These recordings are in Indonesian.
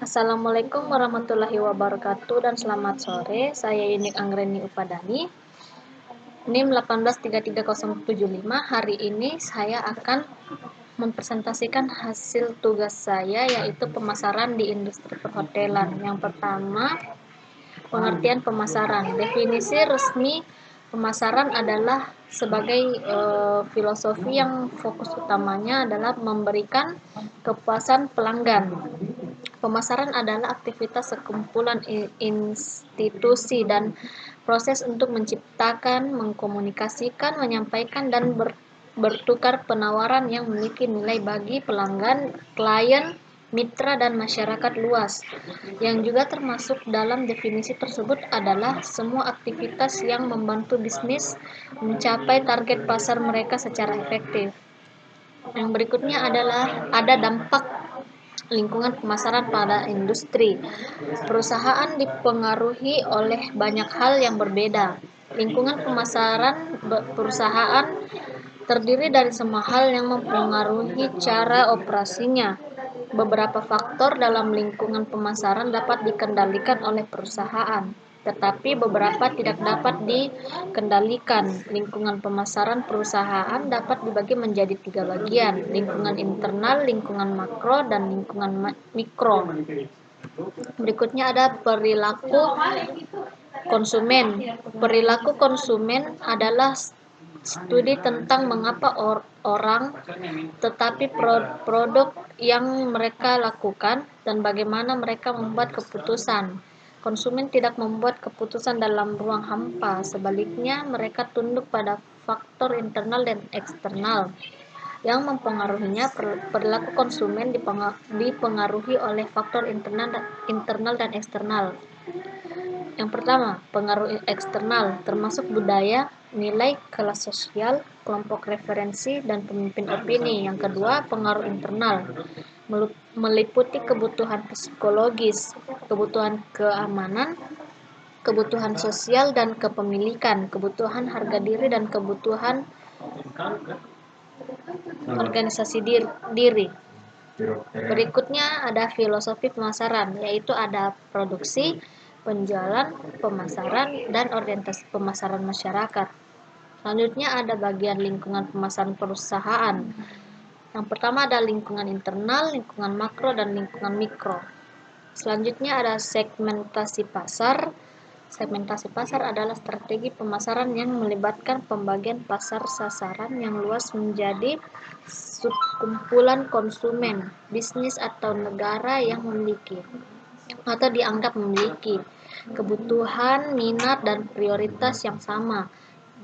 Assalamualaikum warahmatullahi wabarakatuh dan selamat sore. Saya Yunik Anggreni Upadani, NIM 1833075. Hari ini saya akan mempresentasikan hasil tugas saya, yaitu pemasaran di industri perhotelan. Yang pertama, pengertian pemasaran. Definisi resmi pemasaran adalah sebagai filosofi yang fokus utamanya adalah memberikan kepuasan pelanggan. Pemasaran adalah aktivitas sekumpulan institusi dan proses untuk menciptakan, mengkomunikasikan, menyampaikan, dan bertukar penawaran yang memiliki nilai bagi pelanggan, klien, mitra, dan masyarakat luas. Yang juga termasuk dalam definisi tersebut adalah semua aktivitas yang membantu bisnis mencapai target pasar mereka secara efektif. Yang berikutnya adalah ada dampak lingkungan pemasaran pada industri. Perusahaan dipengaruhi oleh banyak hal yang berbeda. Lingkungan pemasaran perusahaan terdiri dari semua hal yang mempengaruhi cara operasinya. Beberapa faktor dalam lingkungan pemasaran dapat dikendalikan oleh perusahaan, tetapi beberapa tidak dapat dikendalikan. Lingkungan pemasaran perusahaan dapat dibagi menjadi 3 bagian: lingkungan internal, lingkungan makro, dan lingkungan mikro. Berikutnya ada perilaku konsumen. Perilaku konsumen adalah studi tentang mengapa orang tetapi produk yang mereka lakukan dan bagaimana mereka membuat keputusan. Konsumen tidak membuat keputusan dalam ruang hampa, sebaliknya mereka tunduk pada faktor internal dan eksternal yang mempengaruhinya. Perilaku konsumen dipengaruhi oleh faktor internal dan eksternal. Yang pertama, pengaruh eksternal termasuk budaya, nilai, kelas sosial, kelompok referensi, dan pemimpin opini. Yang kedua, pengaruh internal meliputi kebutuhan psikologis, kebutuhan keamanan, kebutuhan sosial dan kepemilikan, kebutuhan harga diri, dan kebutuhan organisasi diri. Berikutnya ada filosofi pemasaran, yaitu ada produksi, penjualan, pemasaran, dan orientasi pemasaran masyarakat. Selanjutnya ada bagian lingkungan pemasaran perusahaan. Yang pertama ada lingkungan internal, lingkungan makro, dan lingkungan mikro. Selanjutnya ada segmentasi pasar. Segmentasi pasar adalah strategi pemasaran yang melibatkan pembagian pasar sasaran yang luas menjadi subkumpulan konsumen, bisnis, atau negara yang memiliki atau dianggap memiliki kebutuhan, minat, dan prioritas yang sama,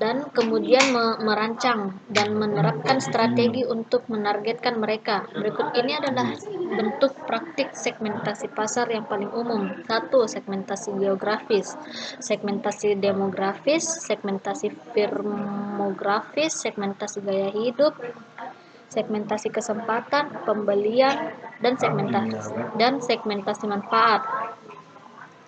dan kemudian merancang dan menerapkan strategi untuk menargetkan mereka. Berikut ini adalah bentuk praktik segmentasi pasar yang paling umum. 1. Segmentasi geografis, segmentasi demografis, segmentasi firmografis, segmentasi gaya hidup, segmentasi kesempatan pembelian, dan segmentasi manfaat.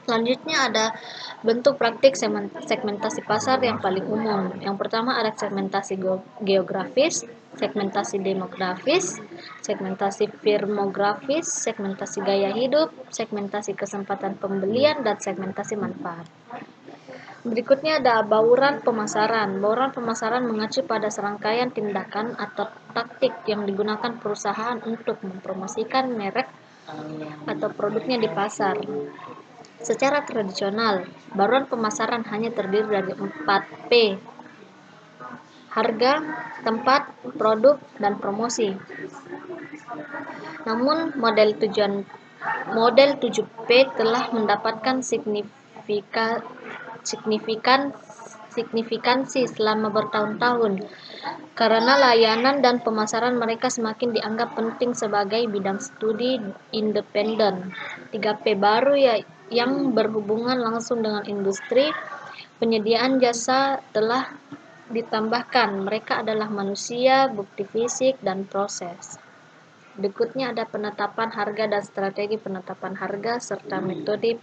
Selanjutnya ada bentuk praktik segmentasi pasar yang paling umum. Yang pertama ada segmentasi geografis, segmentasi demografis, segmentasi firmografis, segmentasi gaya hidup, segmentasi kesempatan pembelian, dan segmentasi manfaat. Berikutnya ada bauran pemasaran. Bauran pemasaran mengacu pada serangkaian tindakan atau taktik yang digunakan perusahaan untuk mempromosikan merek atau produknya di pasar. Secara tradisional, bauran pemasaran hanya terdiri dari 4P: harga, tempat, produk, dan promosi. Namun model 7P telah mendapatkan signifikansi selama bertahun-tahun karena layanan dan pemasaran mereka semakin dianggap penting sebagai bidang studi independen. 3P baru yang berhubungan langsung dengan industri penyediaan jasa telah ditambahkan. Mereka adalah manusia, bukti fisik, dan proses. Berikutnya ada penetapan harga dan strategi penetapan harga serta metode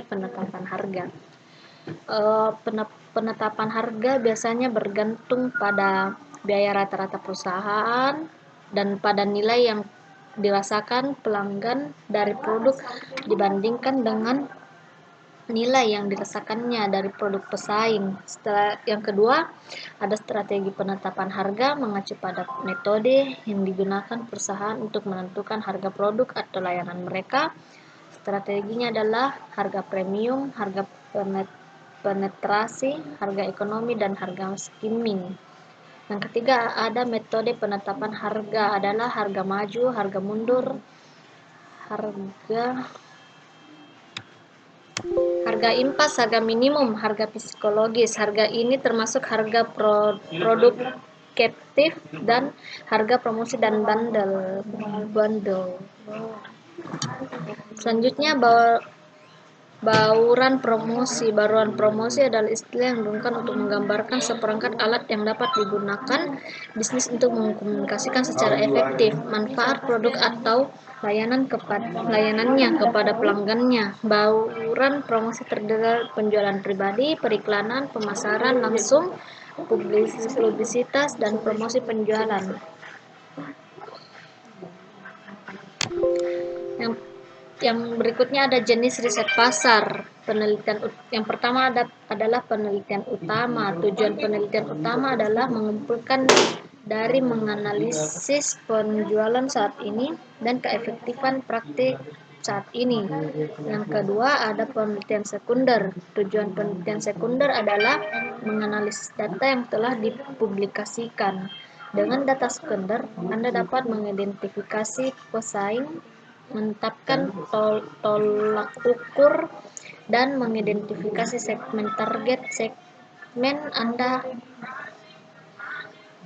penetapan harga. Penetapan harga biasanya bergantung pada biaya rata-rata perusahaan dan pada nilai yang dirasakan pelanggan dari produk dibandingkan dengan nilai yang dirasakannya dari produk pesaing. Yang kedua, ada strategi penetapan harga mengacu pada metode yang digunakan perusahaan untuk menentukan harga produk atau layanan mereka. Strateginya adalah harga premium, harga penetrasi, harga ekonomi, dan harga skimming. Yang ketiga, ada metode penetapan harga adalah harga maju, harga mundur, harga impas, harga minimum, harga psikologis. Harga ini termasuk harga produk captive dan harga promosi dan bundle. Selanjutnya, bauran promosi. Bauran promosi adalah istilah yang digunakan untuk menggambarkan seperangkat alat yang dapat digunakan bisnis untuk mengkomunikasikan secara efektif manfaat produk atau layanannya kepada pelanggannya. Bauran promosi terdiri dari penjualan pribadi, periklanan, pemasaran langsung, publisitas, dan promosi penjualan. Yang berikutnya ada jenis riset pasar. Yang pertama adalah penelitian utama. Tujuan penelitian utama adalah mengumpulkan dari menganalisis penjualan saat ini dan keefektifan praktik saat ini. Yang kedua ada penelitian sekunder. Tujuan penelitian sekunder adalah menganalisis data yang telah dipublikasikan. Dengan data sekunder, Anda dapat mengidentifikasi pesaing, menetapkan tolak ukur, dan mengidentifikasi segmen target. Segmen Anda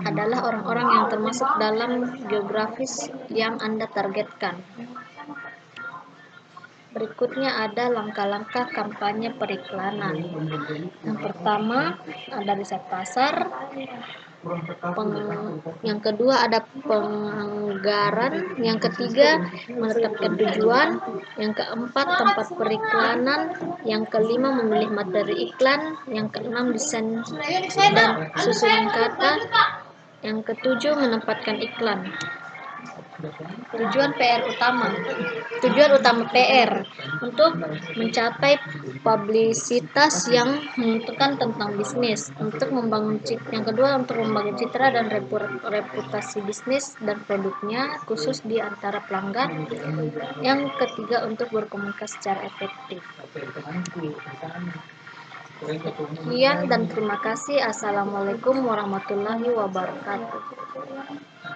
adalah orang-orang yang termasuk dalam geografis yang Anda targetkan. Berikutnya ada langkah-langkah kampanye periklanan. Yang pertama ada riset pasar. Yang kedua ada penganggaran. Yang ketiga menetapkan tujuan. Yang keempat tempat periklanan. Yang kelima memilih materi iklan. Yang keenam desain dan susunan kata. Yang ketujuh menempatkan iklan. Tujuan utama PR untuk mencapai publisitas yang menentukan tentang bisnis. Yang kedua untuk membangun citra dan reputasi bisnis dan produknya khusus di antara pelanggan. Yang ketiga untuk berkomunikasi secara efektif. Sekian dan terima kasih. Assalamualaikum warahmatullahi wabarakatuh.